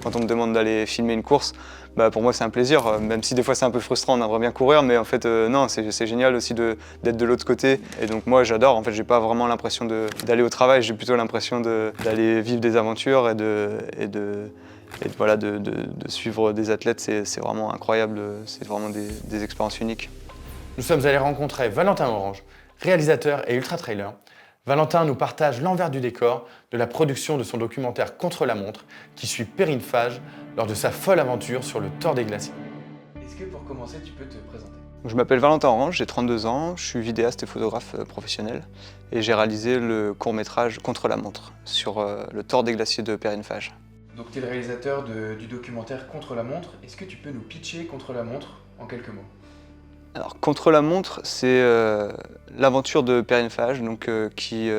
quand on me demande d'aller filmer une course, pour moi c'est un plaisir, même si des fois c'est un peu frustrant, on aimerait bien courir, mais en fait non, c'est génial aussi d'être de l'autre côté. Et donc moi j'adore, en fait j'ai pas vraiment l'impression d'aller au travail, j'ai plutôt l'impression d'aller vivre des aventures voilà, de suivre des athlètes, c'est vraiment incroyable, c'est vraiment des expériences uniques. Nous sommes allés rencontrer Valentin Orange, réalisateur et ultra-trailer. Valentin nous partage l'envers du décor de la production de son documentaire Contre la montre, qui suit Perrine Fage lors de sa folle aventure sur le Thor des Glaciers. Est-ce que pour commencer, tu peux te présenter? Je m'appelle Valentin Orange, j'ai 32 ans, je suis vidéaste et photographe professionnel et j'ai réalisé le court-métrage Contre la montre sur le Thor des Glaciers de Perrine Fage. Donc tu es le réalisateur du documentaire Contre la montre. Est-ce que tu peux nous pitcher Contre la montre en quelques mots? Alors, Contre la montre, c'est l'aventure de Perrine Fage qui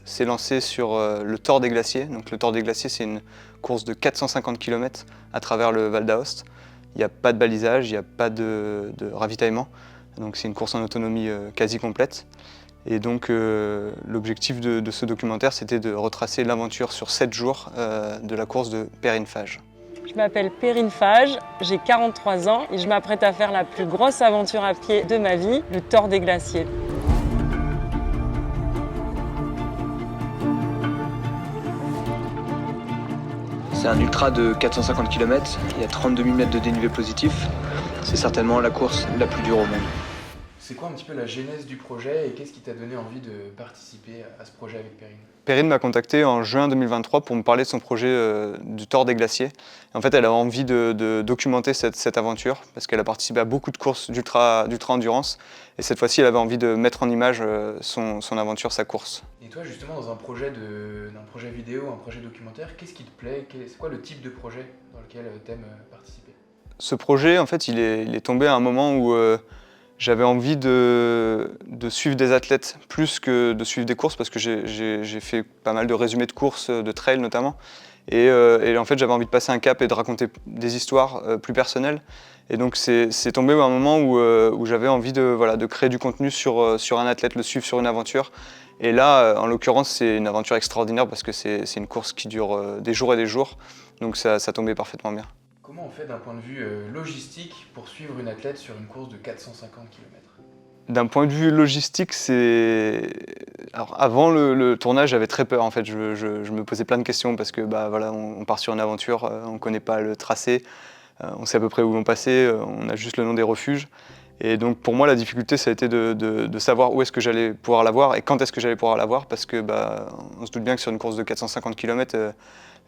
s'est lancée sur le Thor des Glaciers. Donc, le Thor des Glaciers, c'est une course de 450 km à travers le Val d'Aoste. Il n'y a pas de balisage, il n'y a pas de ravitaillement. Donc, c'est une course en autonomie quasi complète. Et donc, l'objectif de ce documentaire, c'était de retracer l'aventure sur 7 jours de la course de Perrine Fage. Je m'appelle Perrine Fage, j'ai 43 ans et je m'apprête à faire la plus grosse aventure à pied de ma vie, le Thor des Glaciers. C'est un ultra de 450 km, il y a 32 000 mètres de dénivelé positif. C'est certainement la course la plus dure au monde. C'est quoi un petit peu la genèse du projet et qu'est-ce qui t'a donné envie de participer à ce projet avec Perrine? Perrine m'a contacté en juin 2023 pour me parler de son projet du Thor des Glaciers. En fait, elle a envie de documenter cette aventure parce qu'elle a participé à beaucoup de courses d'ultra-endurance. Et cette fois-ci, elle avait envie de mettre en image son aventure, sa course. Et toi, justement, dans un projet vidéo, un projet documentaire, qu'est-ce qui te plaît? C'est quoi le type de projet dans lequel tu aimes participer? Ce projet, en fait, il est tombé à un moment où j'avais envie de suivre des athlètes plus que de suivre des courses parce que j'ai fait pas mal de résumés de courses, de trail notamment. Et en fait, j'avais envie de passer un cap et de raconter des histoires plus personnelles. Et donc, c'est tombé à un moment où j'avais envie de créer du contenu sur un athlète, le suivre sur une aventure. Et là, en l'occurrence, c'est une aventure extraordinaire parce que c'est une course qui dure des jours et des jours. Donc, ça tombait parfaitement bien. Comment on fait d'un point de vue logistique pour suivre une athlète sur une course de 450 km? D'un point de vue logistique, Alors, avant le tournage, j'avais très peur. En fait, je me posais plein de questions parce que voilà, on part sur une aventure, on ne connaît pas le tracé, on sait à peu près où on passait, on a juste le nom des refuges. Et donc pour moi, la difficulté, ça a été de savoir où est-ce que j'allais pouvoir la voir et quand est-ce que j'allais pouvoir la voir parce que on se doute bien que sur une course de 450 km,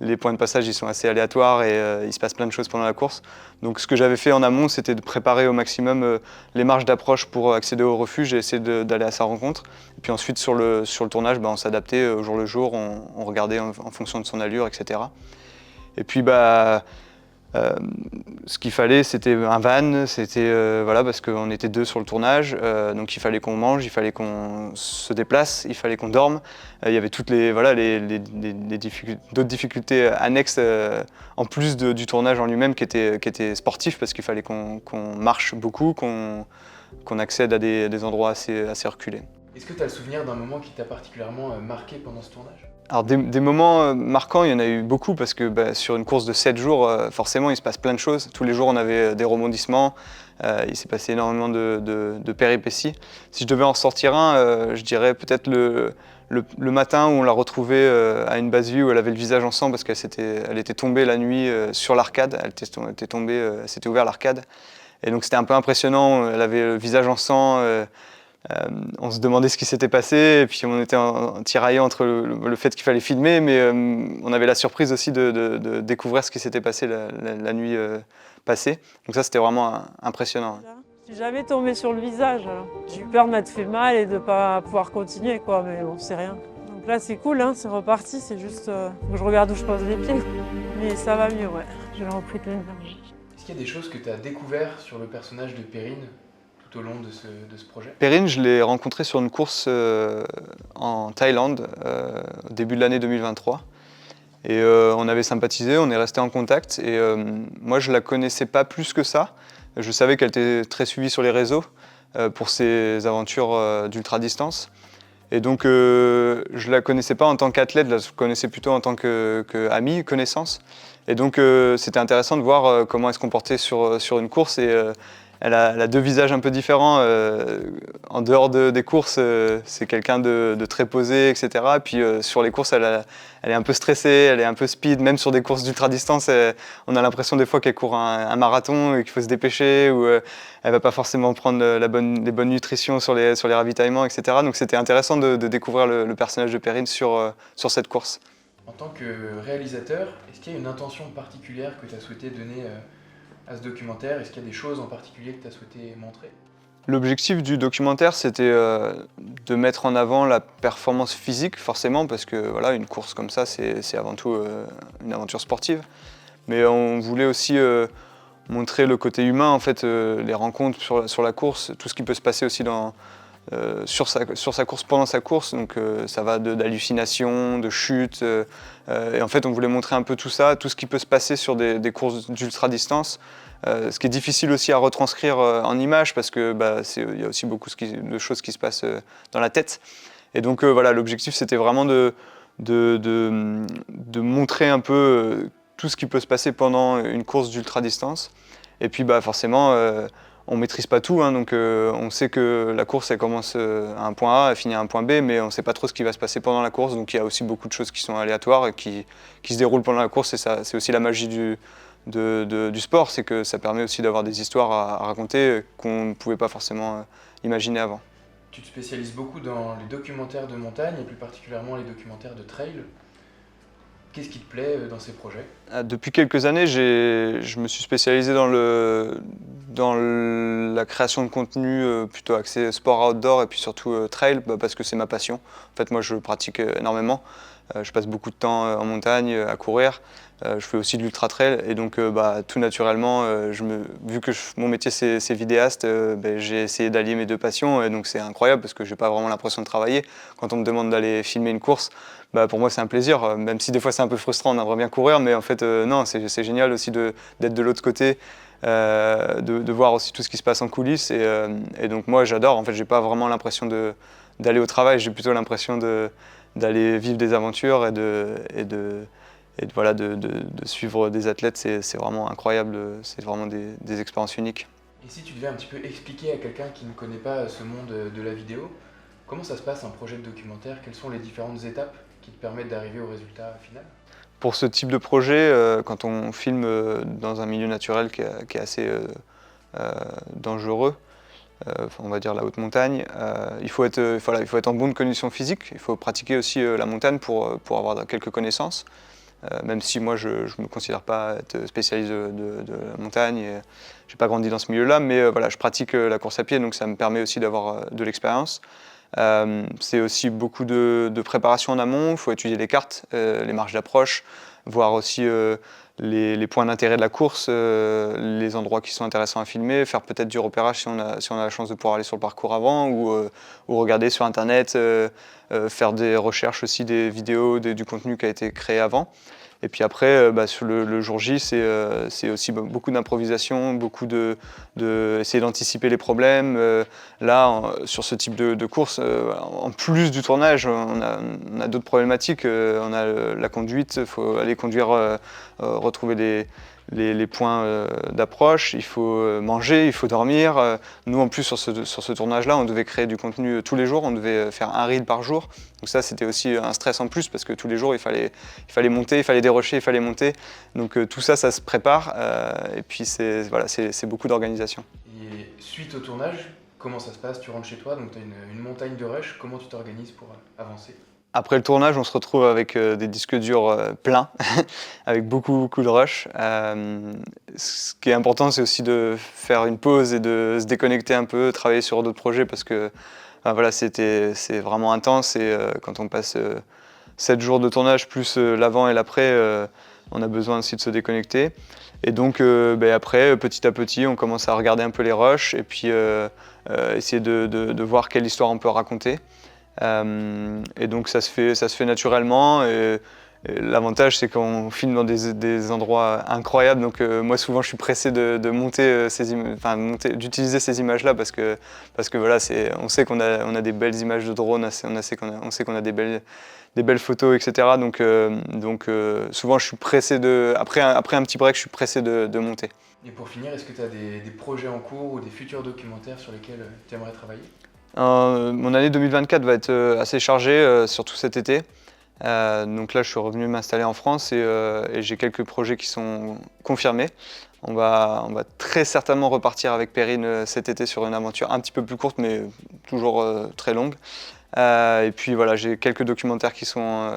les points de passage ils sont assez aléatoires et il se passe plein de choses pendant la course. Donc ce que j'avais fait en amont, c'était de préparer au maximum les marges d'approche pour accéder au refuge et essayer d'aller à sa rencontre. Et puis ensuite sur le tournage, on s'adaptait au jour le jour, on regardait en fonction de son allure, etc. Et puis ce qu'il fallait, c'était un van, voilà, parce qu'on était 2 sur le tournage, donc il fallait qu'on mange, il fallait qu'on se déplace, il fallait qu'on dorme. Il y avait toutes d'autres difficultés annexes en plus du tournage en lui-même qui étaient sportifs parce qu'il fallait qu'on marche beaucoup, qu'on accède à des endroits assez reculés. Est-ce que tu as le souvenir d'un moment qui t'a particulièrement marqué pendant ce tournage? Alors des moments marquants, il y en a eu beaucoup parce que sur une course de 7 jours, forcément il se passe plein de choses. Tous les jours on avait des rebondissements, il s'est passé énormément de péripéties. Si je devais en sortir un, je dirais peut-être le matin où on l'a retrouvée à une base vue où elle avait le visage en sang parce qu'elle était tombée la nuit sur l'arcade, elle s'était ouverte l'arcade. Et donc c'était un peu impressionnant, elle avait le visage en sang. On se demandait ce qui s'était passé et puis on était tiraillé entre le fait qu'il fallait filmer, mais on avait la surprise aussi de découvrir ce qui s'était passé la nuit passée. Donc ça, c'était vraiment impressionnant. Je suis jamais tombée sur le visage. J'ai eu peur de m'être fait mal et de ne pas pouvoir continuer, quoi, mais bon, c'est rien. Donc là, c'est cool, hein, c'est reparti, c'est juste que je regarde où je pose les pieds. Mais ça va mieux, ouais. J'ai repris de l'énergie. Est-ce qu'il y a des choses que tu as découvert sur le personnage de Perrine tout au long de ce projet? Perrine, je l'ai rencontrée sur une course en Thaïlande au début de l'année 2023. Et on avait sympathisé, on est resté en contact. Et moi, je la connaissais pas plus que ça. Je savais qu'elle était très suivie sur les réseaux pour ses aventures d'ultra-distance. Et donc je la connaissais pas en tant qu'athlète, je la connaissais plutôt en tant qu'ami, connaissance. Et donc c'était intéressant de voir comment elle se comportait sur une course. Et elle a deux visages un peu différents. En dehors des courses, c'est quelqu'un de très posé, etc. Et puis sur les courses, elle est un peu stressée, elle est un peu speed. Même sur des courses d'ultra-distance, on a l'impression des fois qu'elle court un marathon et qu'il faut se dépêcher, ou elle va pas forcément prendre les bonnes nutritions sur les ravitaillements, etc. Donc c'était intéressant de découvrir le personnage de Perrine sur cette course. En tant que réalisateur, est-ce qu'il y a une intention particulière que tu as souhaité donner à ce documentaire? Est-ce qu'il y a des choses en particulier que tu as souhaité montrer? L'objectif du documentaire, c'était de mettre en avant la performance physique, forcément, parce que voilà, une course comme ça, c'est avant tout une aventure sportive. Mais on voulait aussi montrer le côté humain, en fait, les rencontres sur la course, tout ce qui peut se passer aussi sur sa course, pendant sa course. Donc ça va d'hallucinations, de chutes. Et en fait, on voulait montrer un peu tout ça, tout ce qui peut se passer sur des courses d'ultra-distance. Ce qui est difficile aussi à retranscrire en images, parce que y a aussi beaucoup de choses qui se passent dans la tête. Et donc voilà, l'objectif, c'était vraiment de montrer un peu tout ce qui peut se passer pendant une course d'ultra-distance. Et puis forcément, on ne maîtrise pas tout, hein, donc on sait que la course, elle commence à un point A, elle finit à un point B, mais on ne sait pas trop ce qui va se passer pendant la course. Donc il y a aussi beaucoup de choses qui sont aléatoires et qui se déroulent pendant la course. Et ça, c'est aussi la magie du sport, c'est que ça permet aussi d'avoir des histoires à raconter qu'on ne pouvait pas forcément imaginer avant. Tu te spécialises beaucoup dans les documentaires de montagne et plus particulièrement les documentaires de trail. Qu'est-ce qui te plaît dans ces projets? Depuis quelques années, je me suis spécialisé dans la création de contenu plutôt axé sport outdoor et puis surtout trail, parce que c'est ma passion. En fait, moi, je pratique énormément. Je passe beaucoup de temps en montagne, à courir. Je fais aussi de l'ultra-trail et donc tout naturellement, vu que mon métier c'est vidéaste, j'ai essayé d'allier mes deux passions et donc c'est incroyable parce que j'ai pas vraiment l'impression de travailler. Quand on me demande d'aller filmer une course, pour moi c'est un plaisir, même si des fois c'est un peu frustrant, on aimerait bien courir, mais en fait non, c'est génial aussi d'être de l'autre côté, de voir aussi tout ce qui se passe en coulisses et donc moi j'adore, en fait j'ai pas vraiment l'impression d'aller au travail, j'ai plutôt l'impression d'aller vivre des aventures et de suivre des athlètes, c'est vraiment incroyable, c'est vraiment des expériences uniques. Et si tu devais un petit peu expliquer à quelqu'un qui ne connaît pas ce monde de la vidéo, comment ça se passe un projet de documentaire? Quelles sont les différentes étapes qui te permettent d'arriver au résultat final? Pour ce type de projet, quand on filme dans un milieu naturel qui est assez dangereux, on va dire la haute montagne, il faut être en bonne condition physique, il faut pratiquer aussi la montagne pour avoir quelques connaissances. Même si moi je ne me considère pas être spécialiste de la montagne, je n'ai pas grandi dans ce milieu-là, mais voilà, je pratique la course à pied, donc ça me permet aussi d'avoir de l'expérience. C'est aussi beaucoup de préparation en amont, il faut étudier les cartes, les marges d'approche, voir aussi les points d'intérêt de la course, les endroits qui sont intéressants à filmer, faire peut-être du repérage si on a la chance de pouvoir aller sur le parcours avant, ou regarder sur internet, faire des recherches aussi, des vidéos, du contenu qui a été créé avant. Et puis après, sur le jour J, c'est aussi beaucoup d'improvisation, beaucoup essayer d'anticiper les problèmes. Là, sur ce type de course, en plus du tournage, on a d'autres problématiques. On a la conduite, il faut aller conduire, retrouver les points d'approche, il faut manger, il faut dormir. Nous, en plus, sur ce tournage-là, on devait créer du contenu tous les jours, on devait faire un reel par jour. Donc ça, c'était aussi un stress en plus, parce que tous les jours, il fallait monter, il fallait dérocher, il fallait monter. Donc tout ça, ça se prépare, et puis c'est beaucoup d'organisation. Et suite au tournage, comment ça se passe? Tu rentres chez toi, donc tu as une montagne de rush, comment tu t'organises pour avancer? Après le tournage, on se retrouve avec des disques durs pleins, avec beaucoup de rush. Ce qui est important, c'est aussi de faire une pause et de se déconnecter un peu, travailler sur d'autres projets, parce que voilà, c'est vraiment intense. Et quand on passe 7 jours de tournage, plus l'avant et l'après, on a besoin aussi de se déconnecter. Et donc après, petit à petit, on commence à regarder un peu les rushs et puis essayer de voir quelle histoire on peut raconter. Et donc ça se fait naturellement et L'avantage, c'est qu'on filme dans des endroits incroyables, donc moi souvent je suis pressé de monter d'utiliser ces images-là parce que voilà, on sait qu'on a des belles images de drone, on sait qu'on a des belles photos, etc. Donc souvent je suis pressé après un petit break, je suis pressé de monter. Et pour finir, est-ce que tu as des projets en cours ou des futurs documentaires sur lesquels tu aimerais travailler? Mon année 2024 va être assez chargée, surtout cet été. Donc là, je suis revenu m'installer en France et j'ai quelques projets qui sont confirmés. On va très certainement repartir avec Perrine cet été sur une aventure un petit peu plus courte, mais toujours très longue. Et puis voilà, j'ai quelques documentaires qui sont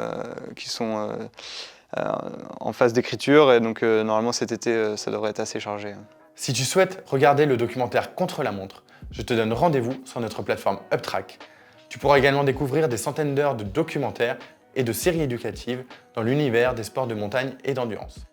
en phase d'écriture, et donc normalement cet été, ça devrait être assez chargé. Si tu souhaites regarder le documentaire Contre la montre, je te donne rendez-vous sur notre plateforme UpTrack. Tu pourras également découvrir des centaines d'heures de documentaires et de séries éducatives dans l'univers des sports de montagne et d'endurance.